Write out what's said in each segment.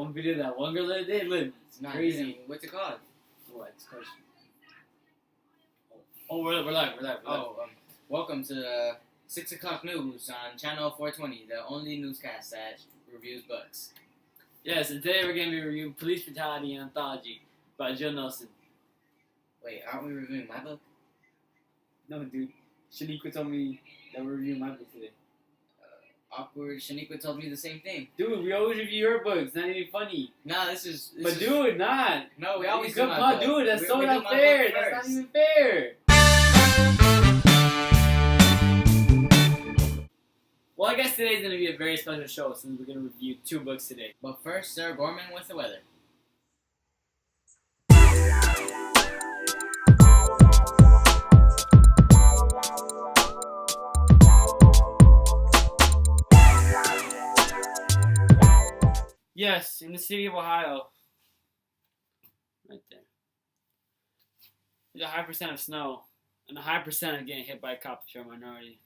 one video that one girl that did live. It's not crazy. What's it called? What? It's called... Oh, we're live. Welcome to the 6 o'clock news on Channel 420, the only newscast that reviews books. Yes, and today we're going to be reviewing Police Brutality Anthology by Joe Nelson. Wait, aren't we reviewing my book? No, dude. Shaniqua told me that we're reviewing my book today. Awkward. Shaniqua told me the same thing. Dude, we always review your books. Not even funny. Nah, this is... Dude, not. No, we always do my book. Dude, that's so not fair. That's not even fair. Well, I guess today's going to be a very special show since we're going to review 2 books today. But first, Sarah Gorman with the weather. Yes, in the city of Ohio. Right there. There's a high percent of snow and a high percent of getting hit by a cop if you're a minority.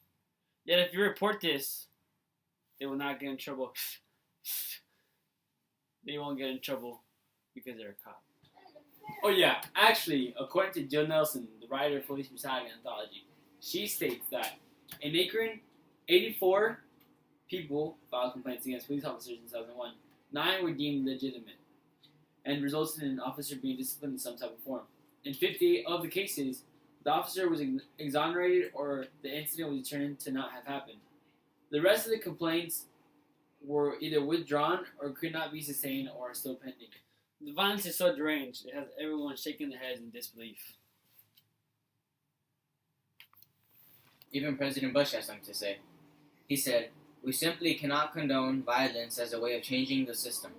Yet if you report this, they will not get in trouble. They won't get in trouble because they're a cop. Oh yeah, actually, according to Joe Nelson, the writer of Police Brutality Anthology, she states that in Akron, 84 people filed complaints against police officers in 2001. 9 were deemed legitimate and resulted in an officer being disciplined in some type of form. In 58 of the cases, the officer was exonerated or the incident was determined to not have happened. The rest of the complaints were either withdrawn or could not be sustained or are still pending. The violence is so deranged, it has everyone shaking their heads in disbelief. Even President Bush has something to say. He said, "We simply cannot condone violence as a way of changing the system.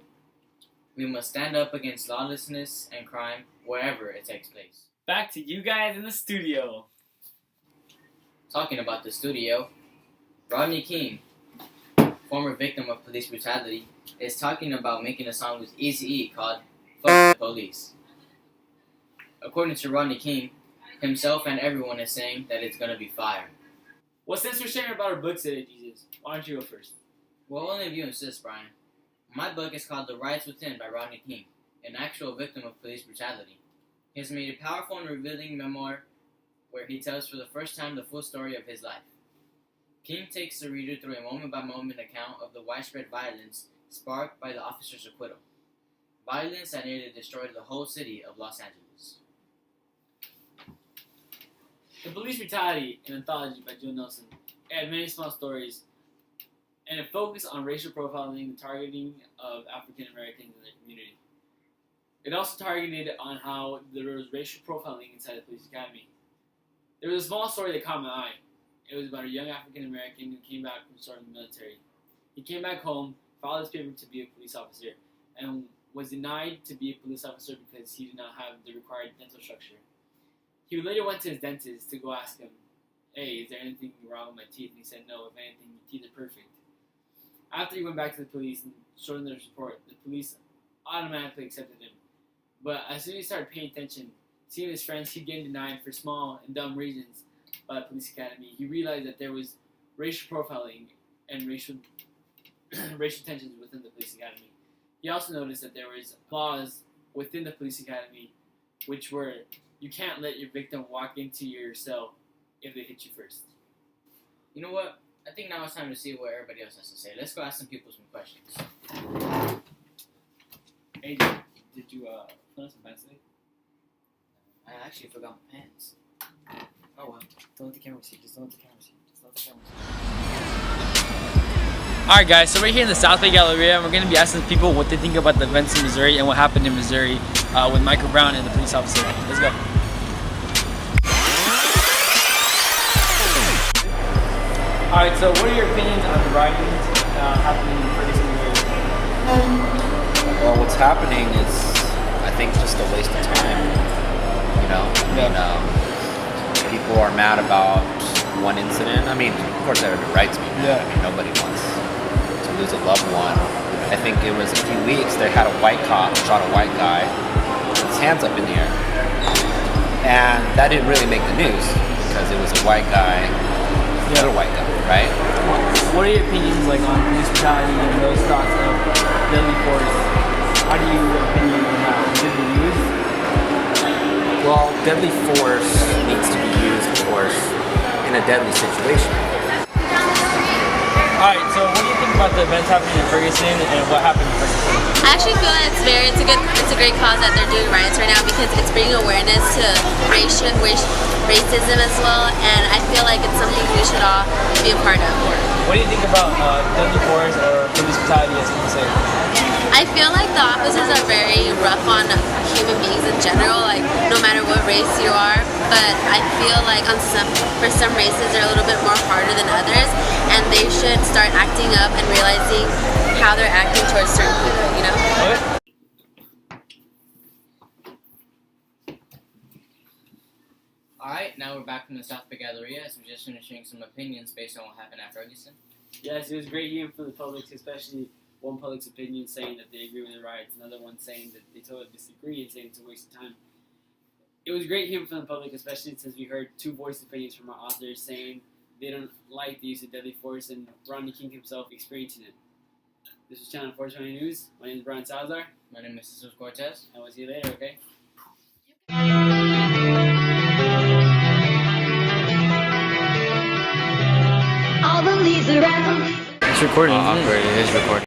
We must stand up against lawlessness and crime wherever it takes place." Back to you guys in the studio. Talking about the studio, Rodney King, former victim of police brutality, is talking about making a song with Eazy-E called "Fuck the Police." According to Rodney King, himself and everyone is saying that it's gonna be fire. Well, since we're sharing about our books today, Jesus, why don't you go first? Well, only if you insist, Brian. My book is called The Riots Within by Rodney King, an actual victim of police brutality. He has made a powerful and revealing memoir where he tells for the first time the full story of his life. King takes the reader through a moment-by-moment account of the widespread violence sparked by the officer's acquittal. Violence that nearly destroyed the whole city of Los Angeles. The Police Brutality, an anthology by Joe Nelson, had many small stories, and it focused on racial profiling, the targeting of African Americans in their community. It also targeted on how there was racial profiling inside the police academy. There was a small story that caught my eye. It was about a young African American who came back from serving the military. He came back home, filed his paper to be a police officer, and was denied to be a police officer because he did not have the required dental structure. He later went to his dentist to go ask him, "Hey, is there anything wrong with my teeth?" And he said, "No, if anything, your teeth are perfect." After he went back to the police and showed them the report, the police automatically accepted him. But as soon as he started paying attention, seeing his friends keep getting denied for small and dumb reasons by the police academy, he realized that there was racial profiling and racial tensions within the police academy. He also noticed that there was laws within the police academy which were, you can't let your victim walk into your cell if they hit you first. You know what? I think now it's time to see what everybody else has to say. Let's go ask some people some questions. Hey, did you put on some pants today? I actually forgot my pants. Oh well. Don't let the camera see. Just don't let the camera see. Alright guys, so we're here in the South Bay Galleria and we're going to be asking people what they think about the events in Missouri and what happened in Missouri with Michael Brown and the police officer. Let's go. Alright, so what are your opinions on the rioting happening in Ferguson, Missouri? Well, what's happening is, I think, just a waste of time. You know, people are mad about one incident. I mean, of course, everybody rights me. Yeah. I mean, nobody wants to lose a loved one. I think it was a few weeks. They had a white cop shot a white guy with his hands up in the air, and that didn't really make the news because it was a white guy, another white guy, right? What are your opinions like on police brutality and those thoughts of deadly force How do you opinion on that? Should it be used? Well, deadly force needs to be used, of course, in a deadly situation. Alright, so what do you think about the events happening in Ferguson and what happened in Ferguson? I actually feel that it's a great cause that they're doing riots right now because it's bringing awareness to racism as well, and I feel like it's something we should all be a part of. What do you think about deadly force or police brutality, as people say? I feel like the officers are very rough on human beings in general, like no matter what race you are, but I feel like for some races they're a little bit more harder than others, and they should start acting up and realizing how they're acting towards certain people, you know? Okay. Alright, now we're back from the South Bay Galleria as we're just finishing some opinions based on what happened at Ferguson. Yes, it was great hearing from the public, especially one public's opinion saying that they agree with the riots, another one saying that they totally disagree and saying it's a waste of time. It was great hearing from the public, especially since we heard two voice opinions from our authors saying they don't like the use of deadly force and Rodney King himself experiencing it. This was Channel 420 News. My name is Brian Salazar. My name is Jesus Cortez. I will see you later, okay? All the leaves around. It's recording. Awkward. It is recording.